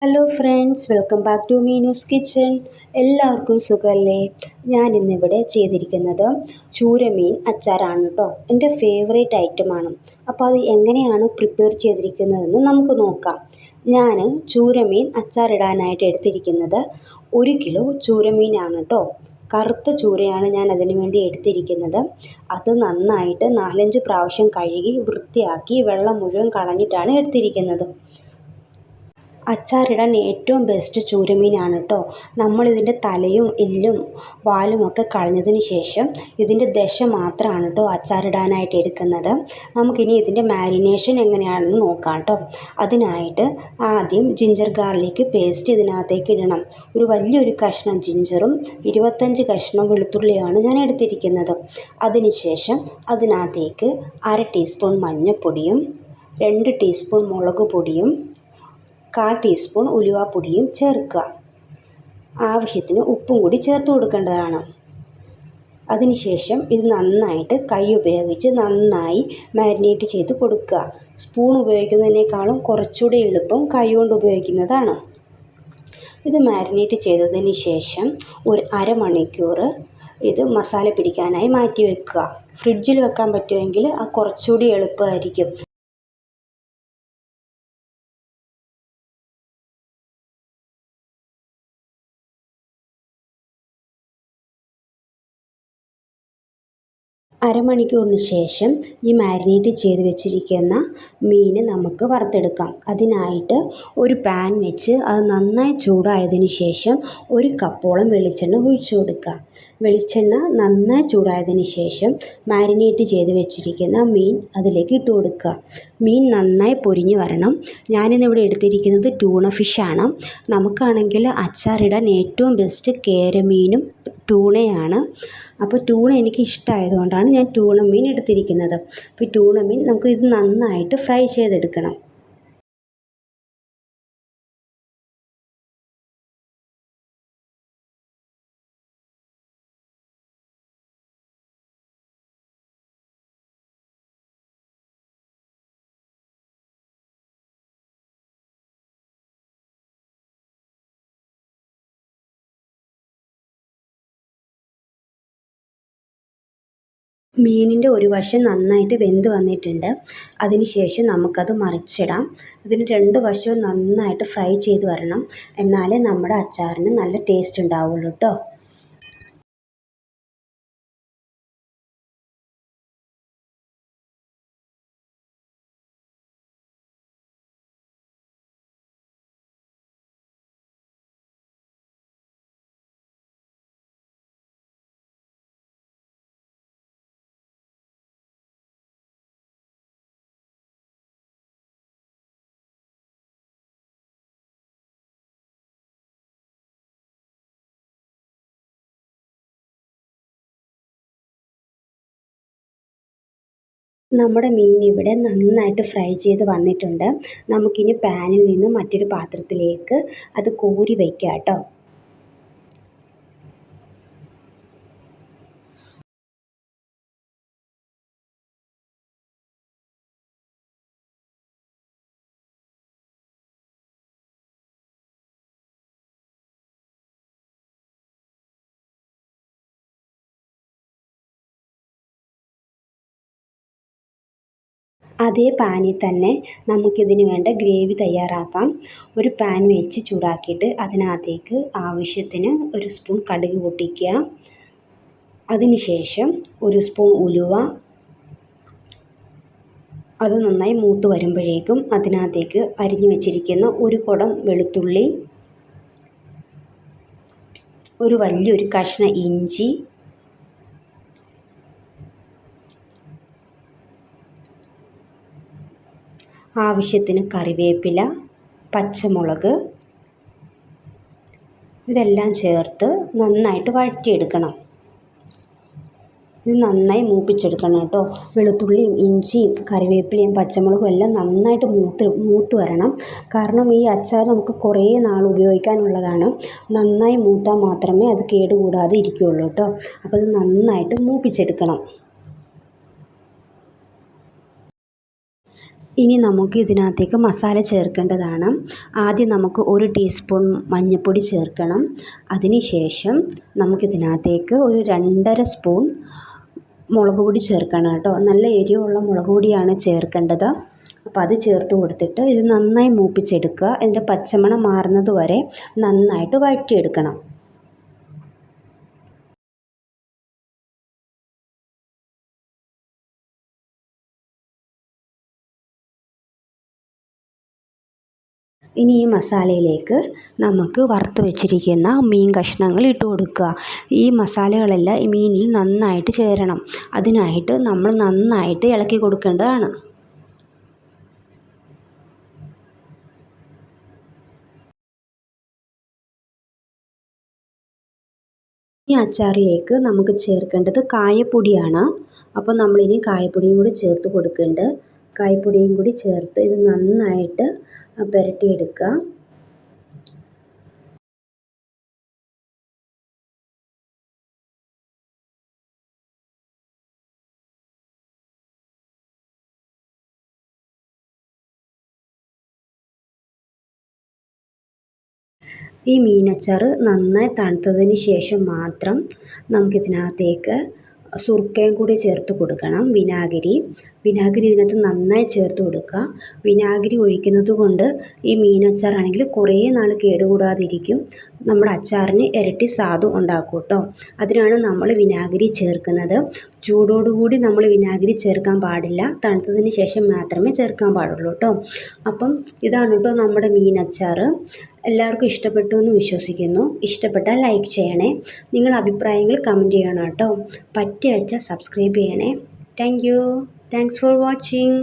Hello friends, welcome back to Meenu's kitchen. എല്ലാവർക്കും സുഖമല്ലേ? ഞാനിന്നിവിടെ ചെയ്തിരിക്കുന്നത് ചൂരമീൻ അച്ചാറാണ് കേട്ടോ. എൻ്റെ ഫേവറേറ്റ് ഐറ്റമാണ്. അപ്പോൾ അത് എങ്ങനെയാണ് പ്രിപ്പയർ ചെയ്തിരിക്കുന്നതെന്ന് നമുക്ക് നോക്കാം. ഞാൻ ചൂരമീൻ അച്ചാറിടാനായിട്ട് എടുത്തിരിക്കുന്നത് 1 കിലോ ചൂരമീനാണ് കേട്ടോ. കറുത്ത ചൂരയാണ് ഞാൻ അതിനു വേണ്ടി എടുത്തിരിക്കുന്നത്. അത് നന്നായിട്ട് 4-5 പ്രാവശ്യം കഴുകി വൃത്തിയാക്കി വെള്ളം മുഴുവൻ കളഞ്ഞിട്ടാണ് എടുത്തിരിക്കുന്നത്. അച്ചാറിടാൻ ഏറ്റവും ബെസ്റ്റ് ചൂരമീനാണ് കേട്ടോ. നമ്മളിതിൻ്റെ തലയും എല്ലും വാലുമൊക്കെ കളഞ്ഞതിന് ശേഷം ഇതിൻ്റെ ദശ മാത്രമാണ് കേട്ടോ അച്ചാറിടാനായിട്ട് എടുക്കുന്നത്. നമുക്കിനി ഇതിൻ്റെ മാരിനേഷൻ എങ്ങനെയാണെന്ന് നോക്കാം കേട്ടോ. അതിനായിട്ട് ആദ്യം ജിഞ്ചർ ഗാർലിക് പേസ്റ്റ് ഇതിനകത്തേക്ക് ഇടണം. ഒരു വലിയൊരു കഷ്ണം ജിഞ്ചറും 25 കഷ്ണം വെളുത്തുള്ളിയാണ് ഞാൻ എടുത്തിരിക്കുന്നത്. അതിനുശേഷം അതിനകത്തേക്ക് 1/2 ടീസ്പൂൺ മഞ്ഞൾപ്പൊടിയും 2 ടീസ്പൂൺ മുളക് പൊടിയും 1/4 ടീസ്പൂൺ ഉലുവാപ്പൊടിയും ചേർക്കുക. ആവശ്യത്തിന് ഉപ്പും കൂടി ചേർത്ത് കൊടുക്കേണ്ടതാണ്. അതിനുശേഷം ഇത് നന്നായിട്ട് കൈ ഉപയോഗിച്ച് നന്നായി മാരിനേറ്റ് ചെയ്ത് കൊടുക്കുക. സ്പൂൺ ഉപയോഗിക്കുന്നതിനേക്കാളും കുറച്ചുകൂടി എളുപ്പം കൈ കൊണ്ട് ഉപയോഗിക്കുന്നതാണ്. ഇത് മാരിനേറ്റ് ചെയ്തതിന് ശേഷം ഒരു അരമണിക്കൂർ ഇത് മസാല പിടിക്കാനായി മാറ്റി വെക്കുക. ഫ്രിഡ്ജിൽ വെക്കാൻ പറ്റുമെങ്കിൽ അത് കുറച്ചുകൂടി എളുപ്പമായിരിക്കും. അരമണിക്കൂറിന് ശേഷം ഈ മാരിനേറ്റ് ചെയ്ത് വെച്ചിരിക്കുന്ന മീൻ നമുക്ക് വറുത്തെടുക്കാം. അതിനായിട്ട് ഒരു പാൻ വെച്ച് അത് നന്നായി ചൂടായതിന് ശേഷം 1 കപ്പോളം വെളിച്ചെണ്ണ ഒഴിച്ചു കൊടുക്കുക. വെളിച്ചെണ്ണ നന്നായി ചൂടായതിന് ശേഷം മാരിനേറ്റ് ചെയ്ത് വെച്ചിരിക്കുന്ന മീൻ അതിലേക്ക് ഇട്ട് കൊടുക്കുക. മീൻ നന്നായി പൊരിഞ്ഞു വരണം. ഞാനിന്നിവിടെ എടുത്തിരിക്കുന്നത് ട്യൂണ ഫിഷാണ്. നമുക്കാണെങ്കിൽ അച്ചാറിടാൻ ഏറ്റവും ബെസ്റ്റ് കേരമീനും ട്യൂണയാണ്. അപ്പോൾ ട്യൂണ എനിക്ക് ഇഷ്ടമായതുകൊണ്ടാണ് ഞാൻ ട്യൂണ മീൻ എടുത്തിരിക്കുന്നത്. അപ്പോൾ ട്യൂണ മീൻ നമുക്ക് ഇത് നന്നായിട്ട് ഫ്രൈ ചെയ്തെടുക്കണം. മീനിൻ്റെ ഒരു വശം നന്നായിട്ട് വെന്ത് വന്നിട്ടുണ്ട്. അതിനുശേഷം നമുക്കത് മറിച്ചിടാം. ഇതിന് 2 വശവും നന്നായിട്ട് ഫ്രൈ ചെയ്ത് വരണം. എന്നാലേ നമ്മുടെ അച്ചാറിന് നല്ല ടേസ്റ്റ് ഉണ്ടാവുള്ളൂ കേട്ടോ. നമ്മുടെ മീൻ ഇവിടെ നന്നായിട്ട് ഫ്രൈ ചെയ്ത് വന്നിട്ടുണ്ട്. നമുക്കിനി പാനിൽ നിന്ന് മറ്റൊരു പാത്രത്തിലേക്ക് അത് കോരി വയ്ക്കാം കേട്ടോ. അതേ പാനിൽ തന്നെ നമുക്കിതിന് വേണ്ട ഗ്രേവി തയ്യാറാക്കാം. ഒരു പാൻ വെച്ച് ചൂടാക്കിയിട്ട് അതിനകത്തേക്ക് ആവശ്യത്തിന് 1 സ്പൂൺ കടുക് പൊട്ടിക്കുക. അതിനുശേഷം 1 സ്പൂൺ ഉലുവ. അത് നന്നായി മൂത്ത് വരുമ്പോഴേക്കും അതിനകത്തേക്ക് അരിഞ്ഞു വെച്ചിരിക്കുന്ന 1 കുടം വെളുത്തുള്ളി, ഒരു വലിയൊരു കഷ്ണം ഇഞ്ചി, ആവശ്യത്തിന് കറിവേപ്പില, പച്ചമുളക് ഇതെല്ലാം ചേർത്ത് നന്നായിട്ട് വഴറ്റിയെടുക്കണം. ഇത് നന്നായി മൂപ്പിച്ചെടുക്കണം കേട്ടോ. വെളുത്തുള്ളിയും ഇഞ്ചിയും കറിവേപ്പിലയും പച്ചമുളകും എല്ലാം നന്നായിട്ട് മൂത്ത് വരണം. കാരണം ഈ അച്ചാർ നമുക്ക് കുറേ നാൾ ഉപയോഗിക്കാനുള്ളതാണ്. നന്നായി മൂത്താൽ മാത്രമേ അത് കേടുകൂടാതെ ഇരിക്കുകയുള്ളൂ കേട്ടോ. അപ്പോൾ അത് നന്നായിട്ട് മൂപ്പിച്ചെടുക്കണം. ഇനി നമുക്ക് ഇതിനകത്തേക്ക് മസാല ചേർക്കേണ്ടതാണ്. ആദ്യം നമുക്ക് 1 ടീസ്പൂൺ മഞ്ഞൾപ്പൊടി ചേർക്കണം. അതിനുശേഷം നമുക്കിതിനകത്തേക്ക് ഒരു 2.5 സ്പൂൺ മുളക് പൊടി ചേർക്കണം കേട്ടോ. നല്ല എരിവുള്ള മുളക് പൊടിയാണ് ചേർക്കേണ്ടത്. അപ്പോൾ അത് ചേർത്ത് കൊടുത്തിട്ട് ഇത് നന്നായി മൂപ്പിച്ചെടുക്കുക. ഇതിൻ്റെ പച്ചമണം മാറുന്നത് വരെ നന്നായിട്ട് വഴറ്റിയെടുക്കണം. ഇനി ഈ മസാലയിലേക്ക് നമുക്ക് വറുത്ത് വെച്ചിരിക്കുന്ന മീൻ കഷ്ണങ്ങൾ ഇട്ട് കൊടുക്കുക. ഈ മസാലകളെല്ലാം ഈ മീനിൽ നന്നായിട്ട് ചേരണം. അതിനായിട്ട് നമ്മൾ നന്നായിട്ട് ഇളക്കി കൊടുക്കേണ്ടതാണ്. ഈ അച്ചാറിലേക്ക് നമുക്ക് ചേർക്കേണ്ടത് കായപ്പൊടിയാണ്. അപ്പോൾ നമ്മളിനി കായപ്പൊടിയും കൂടി ചേർത്ത് കൊടുക്കുന്നുണ്ട്. കായപ്പൊടിയും കൂടി ചേർത്ത് ഇത് നന്നായിട്ട് പുരട്ടിയെടുക്കുക. ഈ മീനച്ചാർ നന്നായി തണുത്തതിന് ശേഷം മാത്രം നമുക്കിതിനകത്തേക്ക് സുർക്കയും കൂടി ചേർത്ത് കൊടുക്കണം. വിനാഗിരി ഇതിനകത്ത് നന്നായി ചേർത്ത് കൊടുക്കുക. വിനാഗിരി ഒഴിക്കുന്നത് കൊണ്ട് ഈ മീനച്ചാറാണെങ്കിൽ കുറേ നാൾ കേടുകൂടാതിരിക്കും. നമ്മുടെ അച്ചാറിന് ഇരട്ടി സ്വാദും ഉണ്ടാക്കും കേട്ടോ. അതിനാണ് നമ്മൾ വിനാഗിരി ചേർക്കുന്നത്. ചൂടോടുകൂടി നമ്മൾ വിനാഗിരി ചേർക്കാൻ പാടില്ല. തണുത്തതിന് ശേഷം മാത്രമേ ചേർക്കാൻ പാടുള്ളൂ കേട്ടോ. അപ്പം ഇതാണ് കേട്ടോ നമ്മുടെ മീനച്ചാർ. എല്ലാവർക്കും ഇഷ്ടപ്പെട്ടു എന്ന് വിശ്വസിക്കുന്നു. ഇഷ്ടപ്പെട്ടാൽ ലൈക്ക് ചെയ്യണേ. നിങ്ങളുടെ അഭിപ്രായങ്ങൾ കമൻറ്റ് ചെയ്യണം കേട്ടോ. പറ്റിയ വെച്ചാൽ സബ്സ്ക്രൈബ് ചെയ്യണേ. Thank you. Thanks for watching.